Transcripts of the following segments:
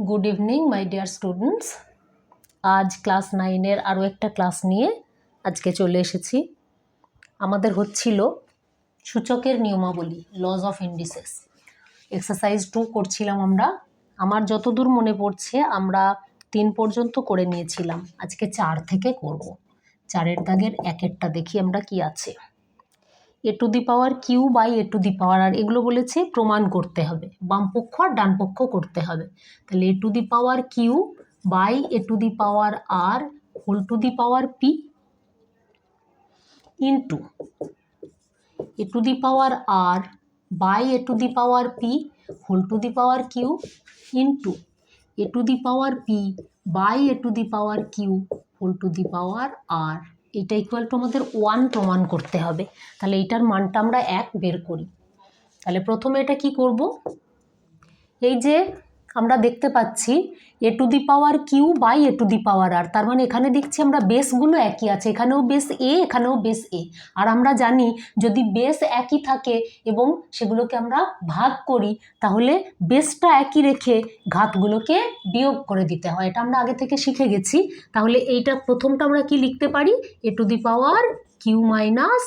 Good evening my dear students. আজ class 9-এর আরও একটা ক্লাস নিয়ে আজকে চলে এসেছি। আমাদের হচ্ছিল সূচকের নিয়মাবলী, লজ অফ ইন্ডিসেস। এক্সারসাইজ 2 করছিলাম আমরা। আমার যতদূর মনে পড়ছে আমরা 3 পর্যন্ত করে নিয়েছিলাম, আজকে 4 থেকে করব। 4-এর দাগের 1-এরটা দেখি আমরা কি আছে। A to the power q by a to the power r, এগুলো বলেছে প্রমাণ করতে হবে, বাম পক্ষ আর ডান পক্ষ করতে হবে। তাহলে a to the power q by a to the power r whole to the power p into a to the power r by a to the power p whole to the power q into a to the power p by a to the power q whole to the power r. এটা equal to আমাদের 1 প্রমাণ করতে হবে। তাহলে এইটার মানটা আমরা 1 বের করি। তাহলে প্রথমে এটা কি করব, এই যে আমরা দেখতে পাচ্ছি a to the power q by a to the power r, তার মানে এখানে দেখছি আমরা বেসগুলো একই আছে, এখানেও বেস এ এখানেও বেস এ। আর আমরা জানি যদি বেস একই থাকে এবং সেগুলোকে আমরা ভাগ করি তাহলে বেসটা একই রেখে ঘাতগুলোকে বিয়োগ করে দিতে হয়, এটা আমরা আগে থেকে শিখে গেছি। তাহলে এইটা প্রথমটা আমরা কি লিখতে পারি, a to the power q minus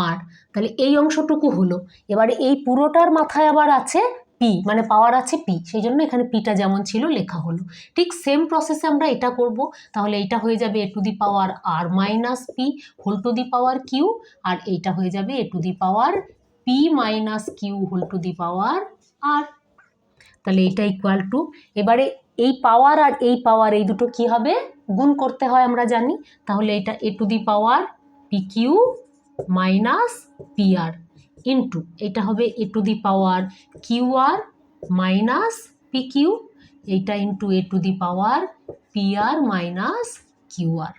r. তাহলে এই অংশটুকু হলো। এবারে এই পুরোটার মাথায় আবার আছে পি, মানে পাওয়ার আছে পি, সেই জন্য এখানে পিটা যেমন ছিল লেখা হলো। ঠিক সেম প্রসেসে আমরা এটা করব। তাহলে এইটা হয়ে যাবে a to the power r minus p whole to the power q, আর এইটা হয়ে যাবে a to the power p minus q whole to the power r. তাহলে এইটা ইকুয়াল টু, এবারে এই পাওয়ার আর এই পাওয়ার এই দুটো কি হবে, গুণ করতে হয় আমরা জানি। তাহলে এটা a to the power p q minus p r into এটা হবে a to the power q r minus p q, এইটা into a to the power p r minus q r.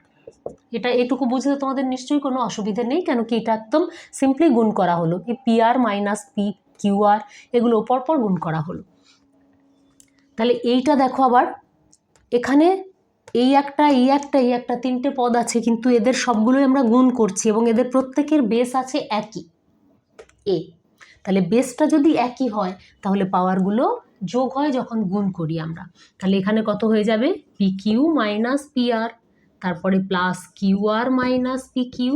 এটা এটুকু বুঝতে তোমাদের নিশ্চয়ই কোনো অসুবিধা নেই, কেন কি এটা একদম সিম্পলি গুণ করা হলো। এই P r minus p Q R এগুলো পরপর গুণ করা হলো। তাহলে এইটা দেখো আবার এখানে এই একটা এই একটা এই একটা 3টে পদ আছে, কিন্তু এদের সবগুলোই আমরা গুণ করছি এবং এদের প্রত্যেকের বেস আছে একই এ। তাহলে বেসটা যদি একই হয় তাহলে পাওয়ারগুলো যোগ হয় যখন গুণ করি আমরা। তাহলে এখানে কত হয়ে যাবে, p q minus p r, তারপরে plus q r minus p q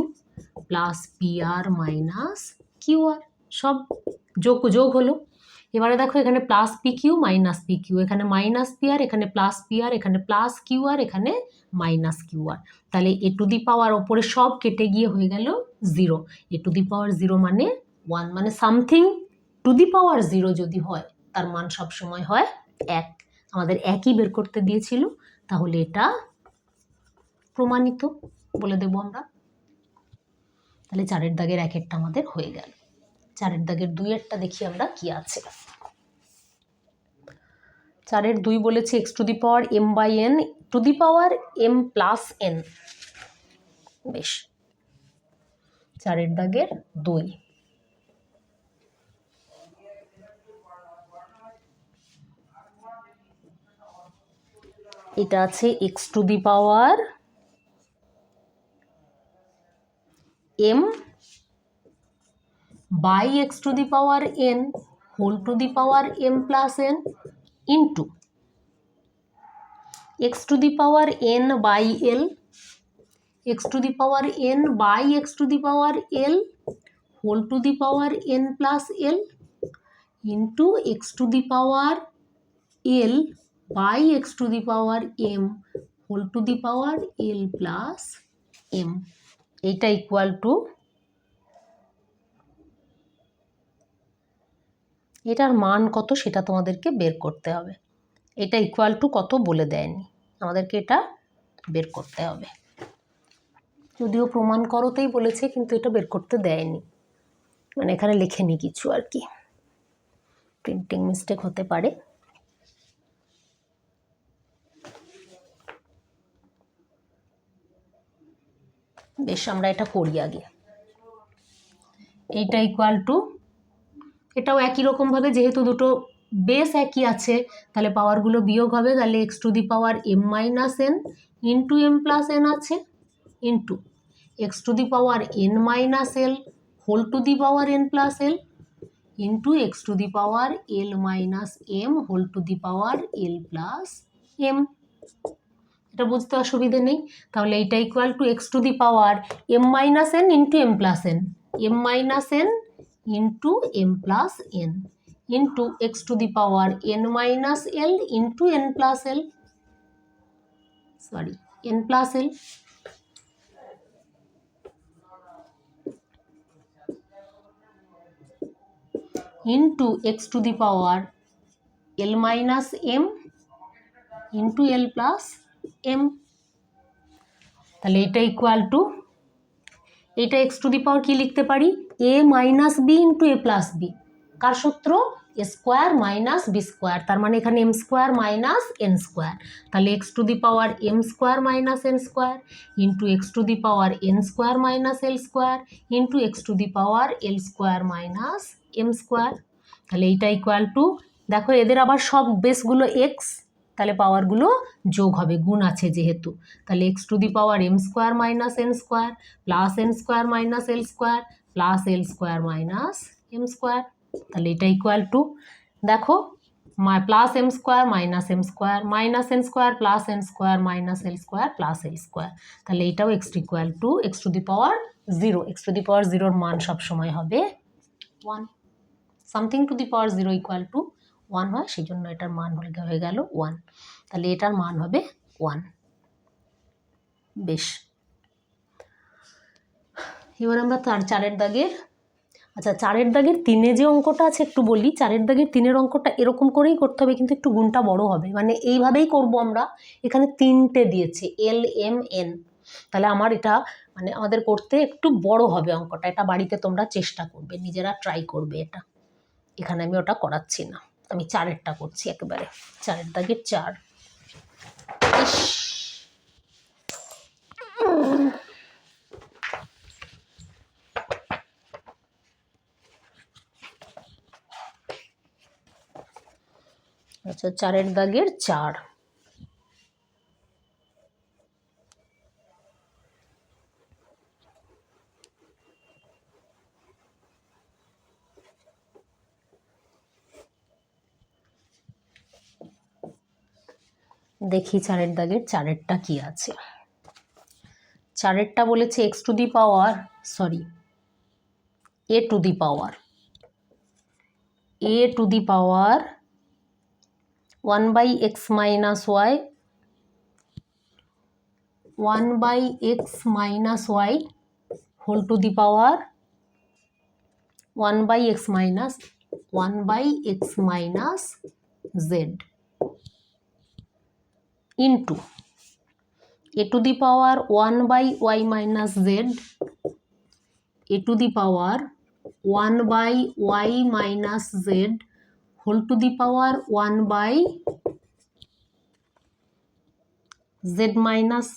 plus p r minus q r, সব যোগ যোগ হলো। এবারে দেখো এখানে plus p q minus p q, এখানে মাইনাস পি আর, এখানে প্লাস পি আর, এখানে প্লাস কিউ আর, এখানে মাইনাস কিউ আর। তাহলে এ টু দি পাওয়ার ওপরে সব কেটে গিয়ে হয়ে গেল 0। এ টু দি পাওয়ার 0 মানে 1, মানে সামথিং টু দি পাওয়ার 0 যদি হয় তার মান সবসময় হয় 1। আমাদের একই বের করতে দিয়েছিল, তাহলে এটা প্রমাণিত বলে দেব আমরা। তাহলে 4-এর দাগের 1-এরটা আমাদের হয়ে গেল। 4-এর দাগের 2-এরটা দেখি আমরা কি আছে। 4-এর 2 বলেছে x to the power m by n to the power m plus n. বেশ, 4-এর দাগের 2 এটা আছে x to the power m by x to the power n whole to the power m plus n into x to the power n by l x to the power n by x to the power l whole to the power n plus l into x to the power l by x to the power m whole to the power l plus m. এইটা equal to, এটার মান কত সেটা তোমাদেরকে বের করতে হবে। এটা ইকুয়াল টু কত বলে দেয়নি, আমাদেরকে এটা বের করতে হবে। যদিও প্রমাণ করতেই বলেছে কিন্তু এটা বের করতে দেয়নি, মানে এখানে লেখেনি কিছু আর কি, প্রিন্টিং মিস্টেক হতে পারে। বেশ, আমরা এটা করি আগে। এইটা ইকুয়াল টু, এটাও একই রকমভাবে যেহেতু দুটো বেস একই আছে তাহলে পাওয়ারগুলো বিয়োগ হবে। তাহলে x to the power m minus n into m plus n আছে into x to the power n minus l whole to the power n plus l into x to the power l minus m whole to the power l plus m. এটা বুঝতে অসুবিধে নেই। তাহলে এইটা equal to x to the power m minus n into m plus n, m minus n into m plus n into x to the power n minus l into n plus l, sorry n plus l, into x to the power l minus m into l plus m. তাহলে এটা equal to, এটা x to the power কী লিখতে পারি, a minus b into a plus b, কার সূত্র, a square minus b square, তার মানে এখানে m square minus n square, তাহলে x to the power m square minus n square into x to the power n square minus l square into x to the power l square minus m square. তাহলে এইটা equal to, দেখো এদের আবার সব বেসগুলো x, তাহলে পাওয়ারগুলো যোগ হবে, গুণ আছে যেহেতু, তাহলে x to the power m square minus n square plus n square minus l square plus l square minus m square. তাহলে এটা ইকুয়াল টু, দেখো plus m square minus m square minus n square plus n square minus l square plus l square, তাহলে এটাও x equal to x to the power zero, x to the power জিরোর মান সবসময় হবে 1, something to the power zero equal to 1 হয়, সেই জন্য এটার মান হয়ে গেল 1, তাহলে এটার মান হবে 1। বেশ, এবার আমরা তার চারের দাগের, আচ্ছা চারের দাগের তিনে যে অঙ্কটা আছে একটু বলি, চারের দাগের তিনের অঙ্কটা এরকম করেই করতে হবে, কিন্তু একটু গুণটা বড় হবে, মানে এইভাবেই করব আমরা, এখানে 3টে দিয়েছে এল এম এন, তাহলে আমার এটা মানে আমাদের করতে একটু বড় হবে অঙ্কটা, এটা বাড়িতে তোমরা চেষ্টা করবে, নিজেরা ট্রাই করবে এটা, এখানে আমি ওটা করাচ্ছি না, আমি চারেরটা করছি একেবারে, চারের দাগের 4। আচ্ছা চারের দাগের 4, দেখি চারের দাগের চারেরটা কি আছে। চারেরটা বলেছে x to the power, sorry A to the power 1 by x minus y 1 by x minus y whole to the power 1 by x minus z into a to the power 1 by y minus z, a to the power 1 by y minus z whole to the power 1 by z minus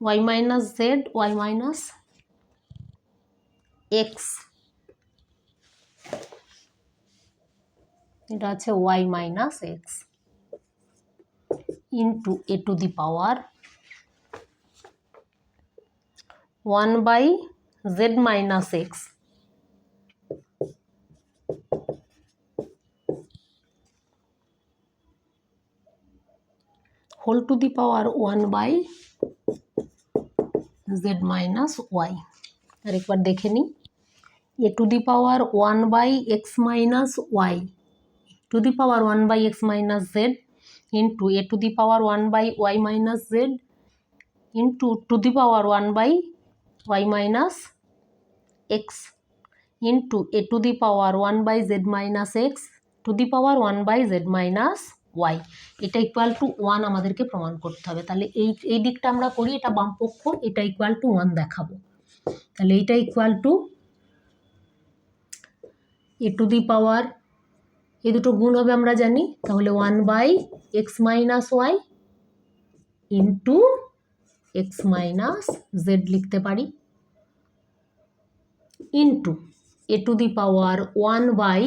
y minus z y minus x, এটা আছে y minus x into a to the power 1 by z minus x whole to the power 1 by z minus y। আর একবার দেখে নিই, a to the power 1 by x minus y to the power 1 by x minus z into a to the power 1 by y minus z into to the power 1 by y minus x into a to the power 1 by z minus x to the power 1 by z minus y, এটা equal to 1 আমাদেরকে প্রমাণ করতে হবে। তাহলে এই দিকটা আমরা করি, এটা বাম পক্ষ, এটা ইকুয়াল টু 1 দেখাবো। তাহলে এটা equal to a to the power, এই দুটো গুণ হবে আমরা জানি, তাহলে 1 by x minus y into x minus z লিখতে পারি, into a to the power 1 by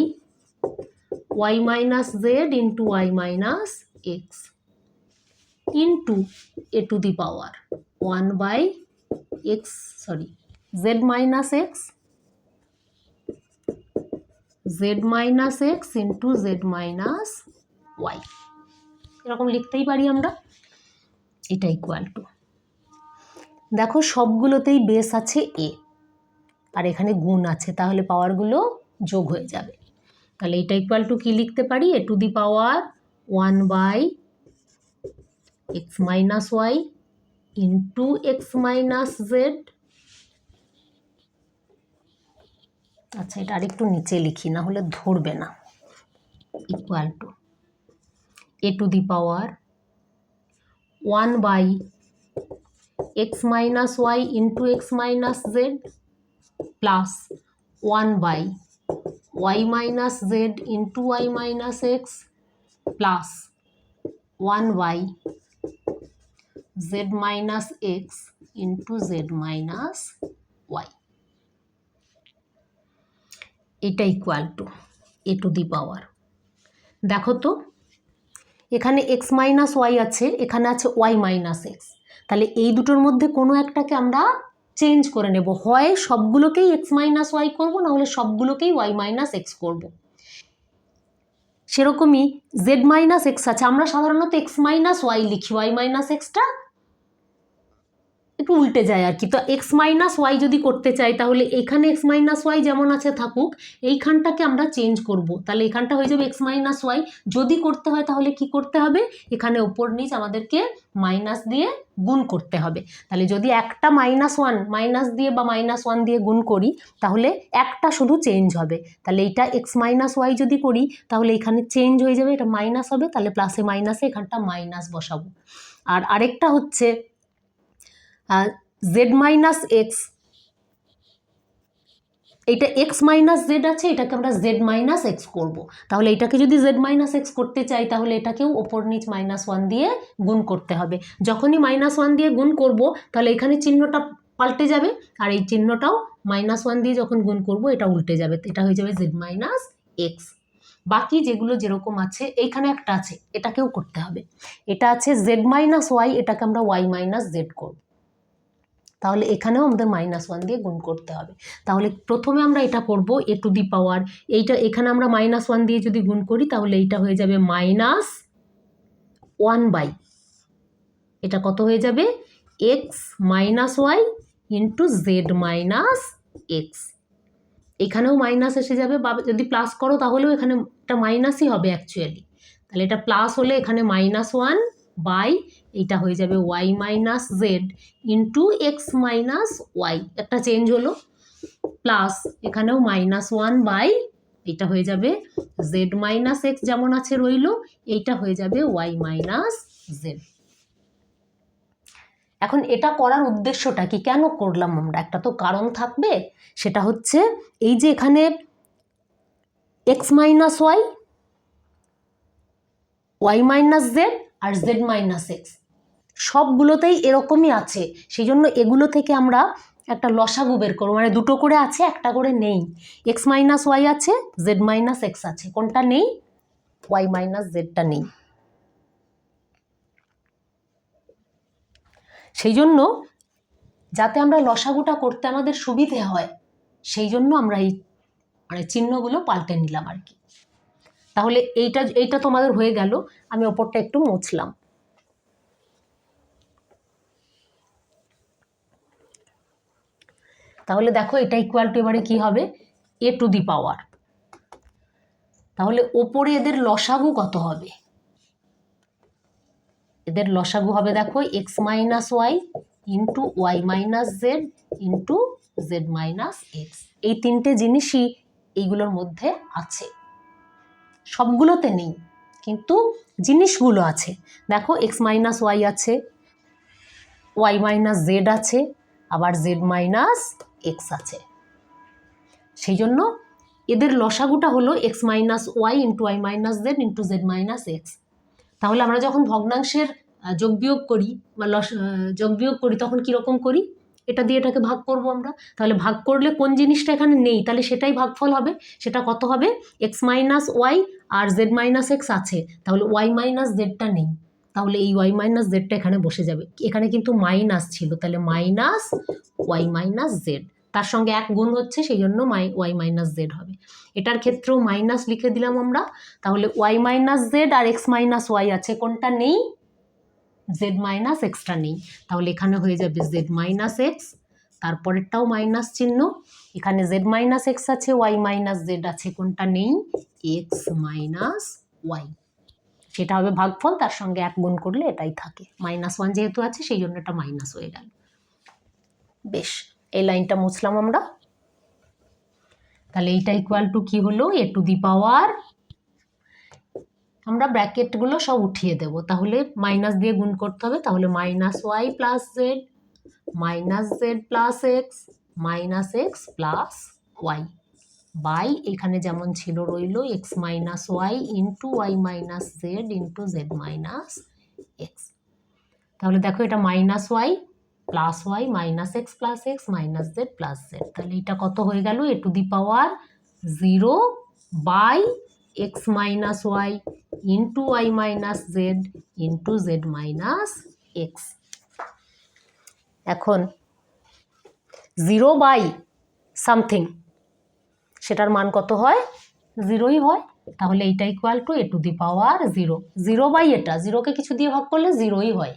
y minus z into y minus x into a to the power 1 by x, sorry z minus x z minus x into z minus y, এরকম লিখতেই পারি আমরা। এটা equal to, দেখো সবগুলোতেই base আছে এ আর এখানে গুণ আছে, তাহলে পাওয়ারগুলো যোগ হয়ে যাবে। তাহলে এটা ইকুয়াল টু কি লিখতে পারি, a to the power 1 by x minus y into x minus z. আচ্ছা, এটা আরেকটু নিচে লিখি, না হলে ধরবে না। Equal to a to the power 1 by x minus y into x minus z plus 1 by y minus z into y minus x plus 1 by z minus x into z minus y. এটা equal to a to the power, দেখো তো এখানে x minus Y আছে, এখানে আছে y minus x, তাহলে এই দুটোর মধ্যে কোনো একটাকে আমরা চেঞ্জ করে নেব, হয় সবগুলোকেই এক্স মাইনাস ওয়াই করবো, নাহলে সবগুলোকেই ওয়াই মাইনাস এক্স করবো। সেরকমই জেড মাইনাস এক্স আছে, আমরা সাধারণত এক্স মাইনাস ওয়াই লিখি, ওয়াই মাইনাস এক্সটা একটু উল্টে যায় আর কি। তো এক্স মাইনাস ওয়াই যদি করতে চাই তাহলে এখানে এক্স মাইনাস ওয়াই যেমন আছে থাকুক, এইখানটাকে আমরা চেঞ্জ করব, তাহলে এখানটা হয়ে যাবে এক্স মাইনাস ওয়াই। যদি করতে হয় তাহলে কি করতে হবে, এখানে ওপর নিচ আমাদেরকে মাইনাস দিয়ে গুণ করতে হবে। তাহলে যদি একটা -1 মাইনাস দিয়ে বা -1 দিয়ে গুণ করি তাহলে একটা শুধু চেঞ্জ হবে, তাহলে এইটা এক্স মাইনাস ওয়াই যদি করি তাহলে এখানে চেঞ্জ হয়ে যাবে, এটা মাইনাস হবে, তাহলে প্লাসে মাইনাসে এখানটা মাইনাস বসাবো। আর আরেকটা হচ্ছে জেড মাইনাস এক্স, এইটা এক্স মাইনাস জেড আছে, এটাকে আমরা জেড মাইনাস এক্স করবো। তাহলে এটাকে যদি জেড মাইনাস এক্স করতে চাই তাহলে এটাকেও ওপর নিচ -1 দিয়ে গুণ করতে হবে। যখনই -1 দিয়ে গুণ করব তাহলে এখানে চিহ্নটা পাল্টে যাবে, আর এই চিহ্নটাও -1 দিয়ে যখন গুণ করব এটা উল্টে যাবে, এটা হয়ে যাবে জেড মাইনাস এক্স। বাকি যেগুলো যেরকম আছে, এইখানে একটা আছে, এটাকেও করতে হবে। এটা আছে জেড মাইনাস ওয়াই, এটাকে আমরা ওয়াই মাইনাস জেড করব, তাহলে এখানেও আমাদের -1 দিয়ে গুণ করতে হবে। তাহলে প্রথমে আমরা এটা করব এ টু দি পাওয়ার, এইটা এখানে আমরা -1 দিয়ে যদি গুণ করি তাহলে এইটা হয়ে যাবে -1 বাই, এটা কত হয়ে যাবে x minus y into z minus x. এখানেও মাইনাস এসে যাবে, বা যদি প্লাস করো তাহলেও এখানে এটা মাইনাসই হবে অ্যাকচুয়ালি। তাহলে এটা প্লাস হলে এখানে -1 বাই এইটা হয়ে যাবে y minus z into x minus y, একটা চেঞ্জ হলো, প্লাস এখানেও -1 বাই এটা হয়ে যাবে জেড মাইনাস এক্স যেমন আছে রইল, এইটা হয়ে যাবে ওয়াই মাইনাস জেড। এখন এটা করার উদ্দেশ্যটা কি, কেন করলাম আমরা, একটা তো কারণ থাকবে, সেটা হচ্ছে এই যে এখানে x minus y, y minus z আর জেড মাইনাস এক্স সবগুলোতেই এরকমই আছে, সেই জন্য এগুলো থেকে আমরা একটা লসাগু বের করবো, মানে দুটো করে আছে একটা করে নেই। এক্স মাইনাস ওয়াই আছে, জেড মাইনাস এক্স আছে, কোনটা নেই, ওয়াই মাইনাস জেডটা নেই। সেই জন্য যাতে আমরা লসাগুটা করতে আমাদের সুবিধে হয়, সেই জন্য আমরা এই মানে চিহ্নগুলো পাল্টে নিলাম আর কি। তাহলে এইটা তোমাদের হয়ে গেল, আমি ওপরটা একটু মুছলাম। তাহলে দেখো এটা ইকুয়াল টু এবারে কি হবে, এ টু দি পাওয়ার, তাহলে ওপরে এদের লসাগু কত হবে, এদের লসাগু হবে দেখো x minus y into y minus z into z minus x. এই তিনটে জিনিসই এইগুলোর মধ্যে আছে, সবগুলোতে নেই কিন্তু জিনিসগুলো আছে। দেখো এক্স মাইনাস ওয়াই আছে, ওয়াই মাইনাস জেড আছে, আবার জেড মাইনাস এক্স আছে, সেই জন্য এদের লসাগুটা হলো x minus y into y minus z into z minus x. তাহলে আমরা যখন ভগ্নাংশের যোগ বিয়োগ করি বা যোগ বিয়োগ করি তখন কীরকম করি, এটা দিয়ে এটাকে ভাগ করব আমরা, তাহলে ভাগ করলে কোন জিনিসটা এখানে নেই তাহলে সেটাই ভাগফল হবে, সেটা কত হবে এক্স মাইনাস ওয়াই আর জেড মাইনাস এক্স আছে, তাহলে ওয়াই মাইনাস জেডটা নেই, তাহলে এই ওয়াই মাইনাস জেডটা এখানে বসে যাবে, এখানে কিন্তু মাইনাস ছিল, তাহলে মাইনাস ওয়াই মাইনাস জেড, তার সঙ্গে 1 গুণ হচ্ছে, সেই জন্য ওয়াই মাইনাস জেড হবে। এটার ক্ষেত্রেও মাইনাস লিখে দিলাম আমরা। তাহলে ওয়াই মাইনাস জেড আর এক্স মাইনাস ওয়াই আছে, কোনটা নেই? জেড মাইনাস এক্সটা নেই। তাহলে এখানে হয়ে যাবে জেড মাইনাস এক্স, তারপরেরটাও মাইনাস চিহ্ন, এখানে জেড মাইনাস এক্স আছে, ওয়াই মাইনাস জেড আছে, কোনটা নেই? X minus y. সেটা হবে ভাগফল, তার সঙ্গে 1 গুণ করলে এটাই থাকে। -1 যেহেতু আছে সেই জন্য এটা মাইনাস হয়ে গেল। বেশ, এই লাইনটা মুছলাম আমরা। তাহলে এইটা ইকুয়াল টু কি হলো? এ টু দি পাওয়ার, আমরা ব্র্যাকেটগুলো সব উঠিয়ে দেব, তাহলে মাইনাস দিয়ে গুণ করতে হবে। তাহলে -y plus z minus z plus x minus x plus y by, এখানে যেমন ছিল রইল x minus y into y minus z into z minus x. তাহলে দেখো এটা -y plus y minus x plus x minus z plus z. তাহলে এটা কত হয়ে গেল? A to the power 0 by x minus y into y minus z into z minus x. এখন 0 by something, সেটার মান কত হয়? 0ই হয়। তাহলে এইটা equal to a to the power 0, 0 by এটা, 0কে কিছু দিয়ে ভাগ করলে 0ই হয়।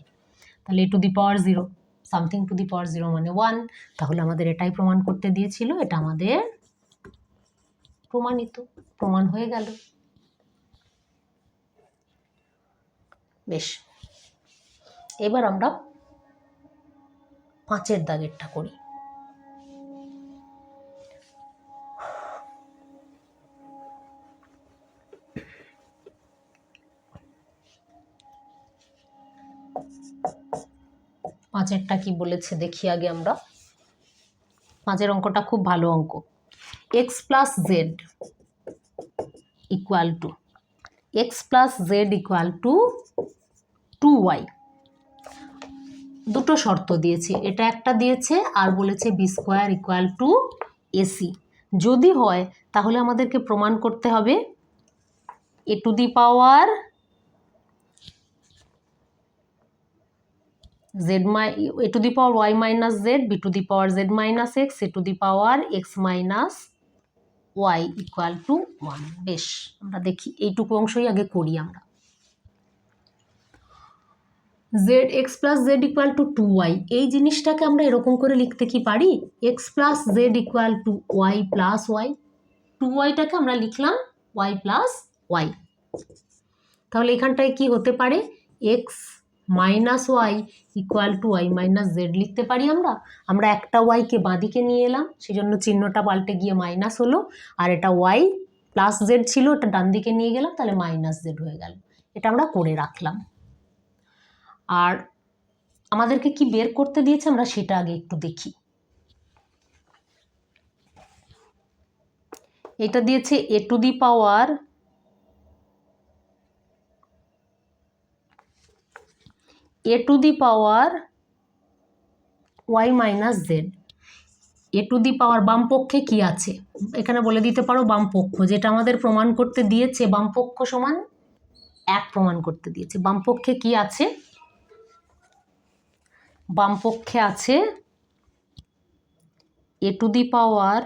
তাহলে a to the power 0 something to the power 0 মানে 1। তাহলে আমাদের এটাই প্রমাণ করতে দিয়েছিল, এটা আমাদের প্রমাণ হয়ে গেল। বেশ, এবার আমরা 5-এর দাগেরটা করি। পাঁচেরটা কি বলেছে দেখি আগে আমরা। 5-এর অঙ্কটা খুব ভালো অঙ্ক। X plus z equal to y। দুটো শর্ত দিয়েছে, এটা একটা দিয়েছে আর বলেছে b square equal to a c. যদি হয় তাহলে আমাদেরকে প্রমাণ করতে হবে a to the power a to the power y minus z, b to the power z minus x, a to the power x minus y equal to 1। বেশ, আমরা দেখি এইটুকু অংশই আগে করি আমরা। Z x plus z equal to 2y, এই জিনিসটাকে আমরা এরকম করে লিখতে কি পারি? X plus z equal to y plus y. 2yটাকে আমরা লিখলাম ওয়াই প্লাস ওয়াই। তাহলে এখানটায় কি হতে পারে? X minus y equal to y minus z লিখতে পারি আমরা একটা ওয়াইকে বাঁদিকে নিয়ে এলাম, সেই জন্য চিহ্নটা পাল্টে গিয়ে মাইনাস হলো, আর এটা ওয়াই প্লাস জেড ছিল, ওটা ডান দিকে নিয়ে গেলাম, তাহলে মাইনাস জেড হয়ে গেল। এটা আমরা করে রাখলাম। আর আমাদেরকে কি বের করতে দিয়েছে আমরা সেটা আগে একটু দেখি। এটা দিয়েছে a to the power y minus z. A to the power বাম পক্ষে কি আছে এখানে বলে দিতে পারো, বাম পক্ষ যেটা আমাদের প্রমাণ করতে দিয়েছে, বাম পক্ষ সমান 1 প্রমাণ করতে দিয়েছে। বাম পক্ষে কি আছে? বাম পক্ষে আছে a to the power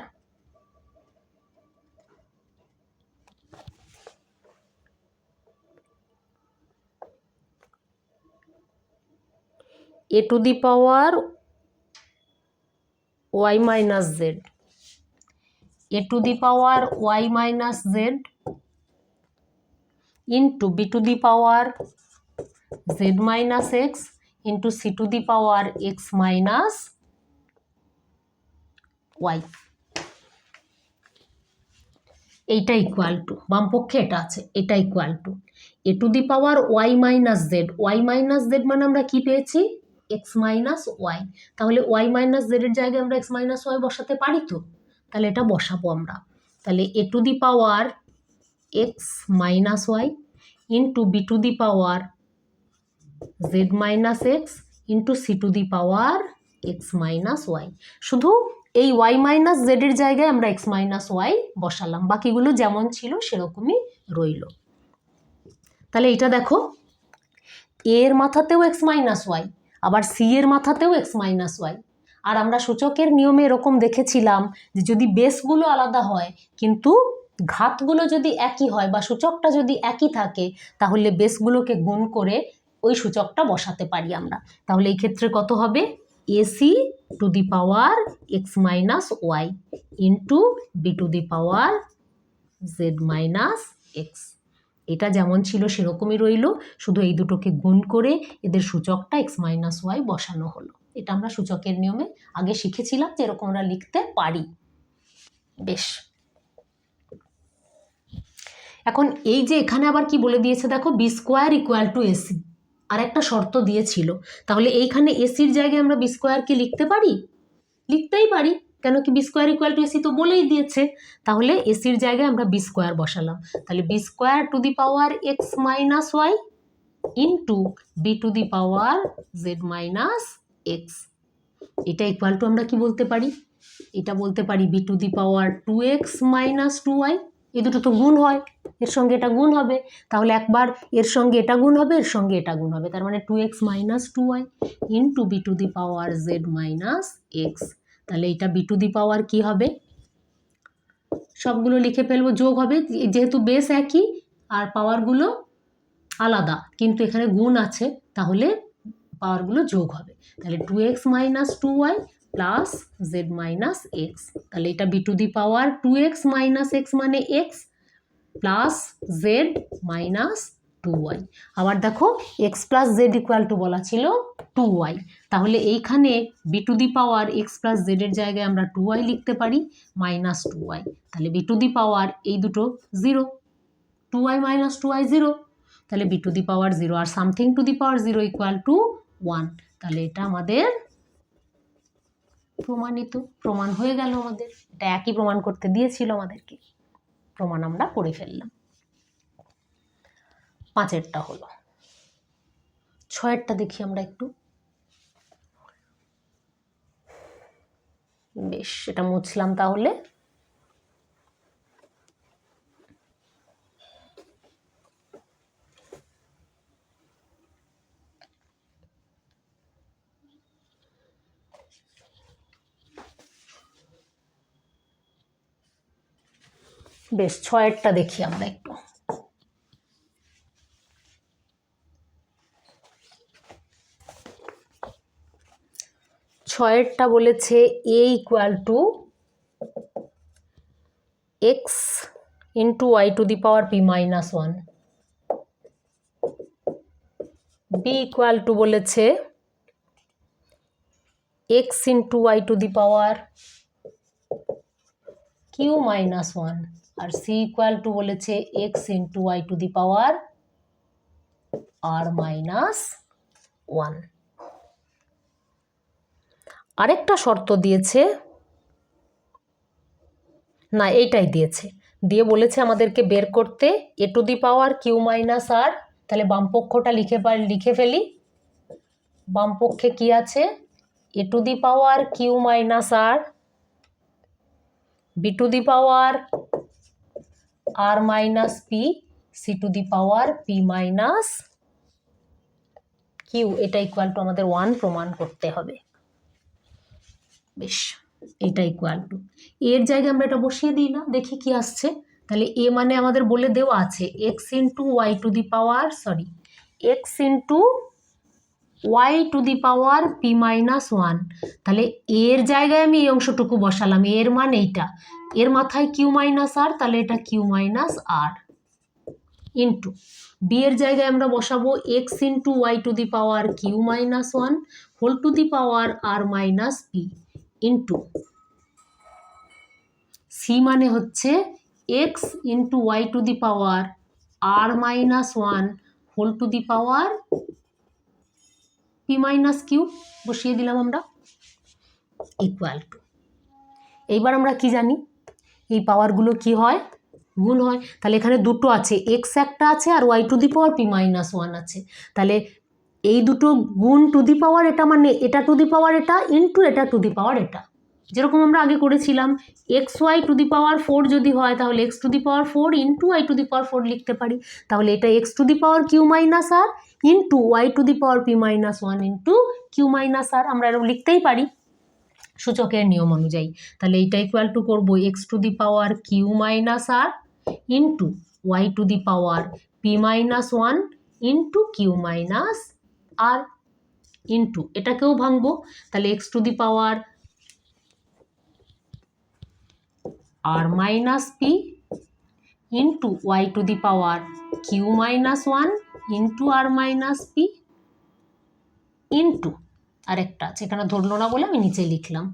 y minus z, a to the power y minus z into b to the power z minus x into c to the power x minus y. এইটা ইকুয়াল টু, বাম পক্ষে এটা আছে, এটা equal to a to the power y minus z. Y minus z মানে আমরা কি পেয়েছি? X minus y. তাহলে ওয়াই মাইনাস জেডের জায়গায় আমরা এক্স মাইনাস ওয়াই বসাতে পারি তো, তাহলে এটা বসাবো আমরা। তাহলে a to the power x minus y into b to the power z minus x into c to the power x minus y. শুধু এই ওয়াই মাইনাস জেডের জায়গায় আমরা এক্স মাইনাস ওয়াই বসালাম, বাকিগুলো যেমন ছিল সেরকমই রইল। তাহলে এটা দেখো, এ এর মাথাতেও এক্স মাইনাস ওয়াই, আবার সি এর মাথাতেও এক্স মাইনাস ওয়াই, আর আমরা সূচকের নিয়মে এরকম দেখেছিলাম যে যদি বেসগুলো আলাদা হয় কিন্তু ঘাতগুলো যদি একই হয় বা সূচকটা যদি একই থাকে তাহলে বেসগুলোকে গুণ করে ওই সূচকটা বসাতে পারি আমরা। তাহলে এই ক্ষেত্রে কত হবে? AC to the power x minus y into b to the power z minus x. এটা যেমন ছিল সেরকমই রইল, শুধু এই দুটোকে গুণ করে এদের সূচকটা এক্স মাইনাস ওয়াই বসানো হলো। এটা আমরা সূচকের নিয়মে আগে শিখেছিলাম যে এরকম আমরা লিখতে পারি। বেশ, এখন এই যে এখানে আবার কি বলে দিয়েছে দেখো, b square equal to ac, আর একটা শর্ত দিয়েছিল। তাহলে এইখানে এসির জায়গায় আমরা বি স্কোয়ারকে লিখতে পারি? লিখতেই পারি, কেন কি b square equal to AC তো বলেই দিয়েছে। তাহলে এসির জায়গায় আমরা বি স্কোয়ার বসালাম। তাহলে b square to the power x minus y into b to the power z minus x. এটা ইকুয়াল টু আমরা কি বলতে পারি? এটা বলতে পারি b to the power two x minus two y. এই দুটো তো গুণ হয়, এর সঙ্গে এটা গুণ হবে, তাহলে একবার এর সঙ্গে এটা গুণ হবে, এর সঙ্গে এটা গুণ হবে, তার মানে two x minus two y into b to the power z minus x. তাহলে এটা বি টু দি পাওয়ার কি হবে? সবগুলো লিখে ফেলবো, যোগ হবে, যেহেতু বেস একই আর পাওয়ারগুলো আলাদা কিন্তু এখানে গুণ আছে, তাহলে পাওয়ারগুলো যোগ হবে। তাহলে two x minus two y plus z minus x. তাহলে এটা b to the power two x minus x মানে x plus z minus two y. আবার দেখো x plus z equal to বলা ছিল টু ওয়াই, তাহলে এইখানে b to the power x plus জেডের জায়গায় আমরা টু ওয়াই লিখতে পারি মাইনাস টু ওয়াই। তাহলে বি টু দি পাওয়ার এই দুটো zero, two y minus two y zero, তাহলে b to the power zero আর something to the power zero equal to one. তাহলে এটা আমাদের প্রমাণিত, প্রমাণ হয়ে গেল আমাদের। এটা একই প্রমাণ করতে দিয়েছিল আমাদেরকে, প্রমাণ আমরা করে ফেললাম। পাঁচেরটা হলো। ছয়েরটা দেখি আমরা একটু। বেশ, এটা মুছলাম তাহলে। বেশ, ছয়েরটা দেখি আমরা একটু। ছয়েরটা বলেছে a equal to x into y to the power p minus one, b equal to বলেছে x into y to the power q minus one, আর সি ইকুয়াল টু বলেছে x into y to the power r minus one. আরেকটা শর্ত দিয়েছে, না এইটাই দিয়েছে, দিয়ে বলেছে আমাদেরকে বের করতে a to the power q minus r. তাহলে বামপক্ষটা লিখে ফেলি। বামপক্ষে কি আছে? A to the power q minus r, b to the power r minus p, c to the power p minus q. এটা ইকুয়াল টু আমাদের ওয়ান প্রমাণ করতে হবে। বেশ, এটা ইকুয়াল টু এর জায়গায় আমরা এটা বসিয়ে দিই না, দেখি কি আসছে। তাহলে এ মানে আমাদের বলে দেওয়া আছে x into y to the power x into y to the power p minus one. তাহলে এর জায়গায় আমি এই অংশটুকু বসালাম, এর মান এইটা, এর মাথায় কিউ মাইনাস আর, তাহলে এটা q minus r into b এর জায়গায় আমরা বসাবো x into y to the power q minus one whole to the power r minus p into c মানে হচ্ছে x into y to the power r minus one whole to the power p minus q, বসিয়ে দিলাম আমরা equal to. এইবার আমরা কি জানি, এই পাওয়ারগুলো কি হয়? গুণ হয়। তাহলে এখানে দুটো আছে, এক্স একটা আছে আর y to the power p minus one আছে। তাহলে এই দুটো গুণ টু দি পাওয়ার এটা মানে এটা টু দি পাওয়ার এটা ইন্টু এটা টু দি পাওয়ার এটা, যেরকম আমরা আগে করেছিলাম। X y to the power four যদি হয় তাহলে x to the power four into y to the power four লিখতে পারি। তাহলে এটা x to the power q minus r into y to the power p minus one into q minus r, আমরা এরকম লিখতেই পারি। সূচকের নিয়ম অনুযায়ী। তাহলে এইটা ইকুয়াল টু করবো x to the power q minus r into y to the power p minus one into q minus r into এটাকেও ভাঙবো, তাহলে x to the power r minus p into y to the power q minus one into r minus p into আরেকটা আছে, এখানে ধরলো না বলে আমি নিচে লিখলাম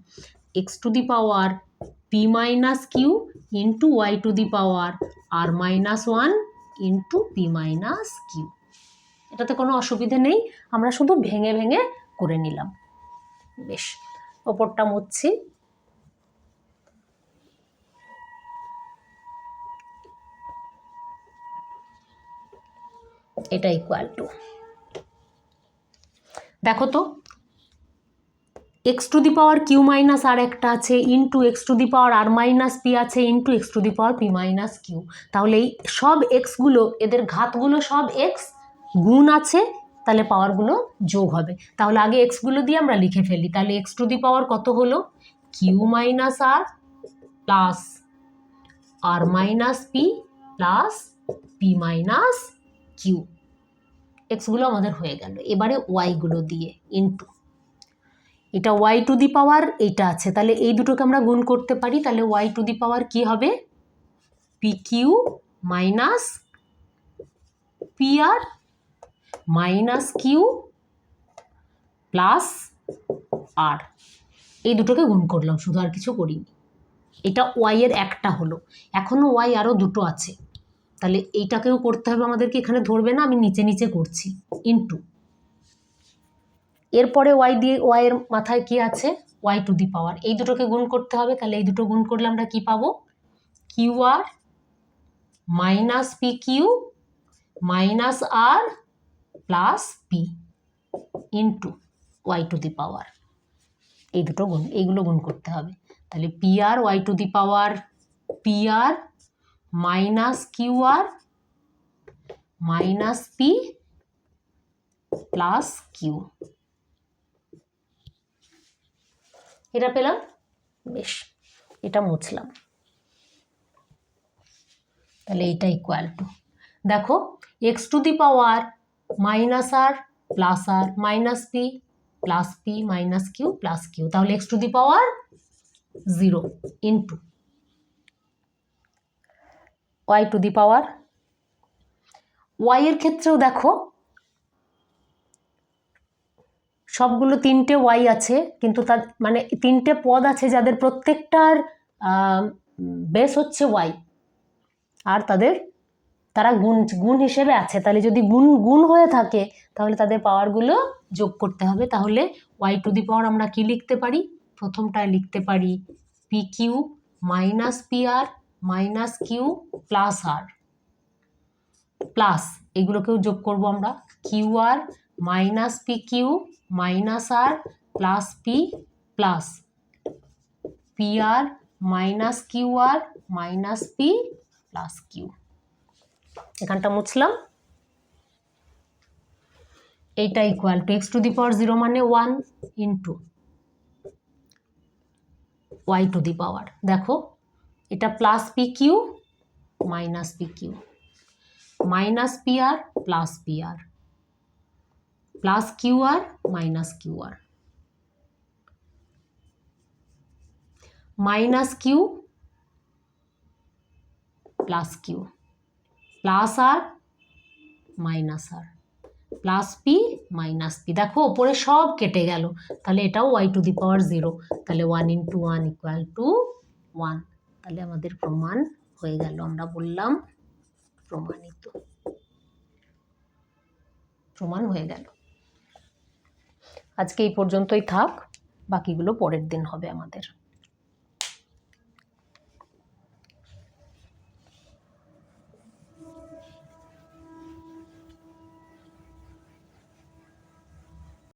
x to the power p minus q into y to the power r minus one into p minus q. এটাতে কোনো অসুবিধে নেই, আমরা শুধু ভেঙে ভেঙে করে নিলাম। বেশ, ওপরটা মুছছি। এটা ইকুয়াল টু, দেখো তো x to the power q minus r একটা আছে into x to the power r minus p আছে into x to the power p minus q. তাহলে এই সব এক্সগুলো, এদের ঘাতগুলো সব এক্স, গুণ আছে, তাহলে পাওয়ারগুলো যোগ হবে। তাহলে আগে এক্সগুলো দিয়ে আমরা লিখে ফেলি। তাহলে এক্স টু দি পাওয়ার কত হলো q minus r plus r minus p plus p minus q, এক্সগুলো আমাদের হয়ে গেল। এবারে ওয়াইগুলো দিয়ে ইন্টু এটা ওয়াই টু দি পাওয়ার এইটা আছে, তাহলে এই দুটোকে আমরা গুণ করতে পারি। তাহলে ওয়াই টু দি পাওয়ার কি হবে P q minus p r minus q plus আর, এই দুটোকে গুণ করলাম, শুধু আর কিছু করিনি। এটা ওয়াই এর একটা হলো, এখনও ওয়াই আরও দুটো আছে, তাহলে এইটাকেও করতে হবে আমাদেরকে, এখানে ধরবে না, আমি নিচে নিচে করছি ইন্টু এরপরে ওয়াই দিয়ে ওয়াই এর মাথায় কি আছে ওয়াই টু দি পাওয়ার, এই দুটোকে গুণ করতে হবে। তাহলে এই দুটো গুণ করলে আমরা কি পাবো q r minus p q minus r plus p into y to the power, এই দুটো গুণ, এইগুলো গুণ করতে হবে। তাহলে p r y to the power p r minus q r minus p plus q, এটা পেলাম। বেশ, এটা মুছলাম। তাহলে এইটা ইকুয়াল টু, দেখো x to the power minus r plus r minus p minus q plus q, তাহলে x to the power 0 into y to the power, y এর ক্ষেত্রেও দেখো সবগুলো তিনটে ওয়াই আছে, কিন্তু তার মানে তিনটে পদ আছে যাদের প্রত্যেকটার বেস হচ্ছে ওয়াই, আর তারা গুণ হিসেবে আছে। তাহলে যদি গুণ হয়ে থাকে তাহলে তাদের পাওয়ারগুলো যোগ করতে হবে। তাহলে ওয়াই টু দি পাওয়ার আমরা কি লিখতে পারি, প্রথমটায় লিখতে পারি p q minus p r minus q plus r plus এগুলোকেও যোগ করব আমরা q r minus p q minus r plus p plus p r minus q r minus p plus q, এখানটা মুছলাম। এইটা equal to x to the power 0 মানে 1 into y to the power, দেখো এটা plus p q minus p q minus p r plus p r plus q r minus q r minus q plus q plus r minus r plus p minus p, দেখো ওপরে সব কেটে গেল। তাহলে এটাও Y to the power 0, তাহলে 1 into 1 equal to 1। তাহলে আমাদের প্রমাণ হয়ে গেল, আমরা বললাম প্রমাণিত, প্রমাণ হয়ে গেল। আজকে এই পর্যন্তই থাক, বাকিগুলো পরের দিন হবে আমাদের।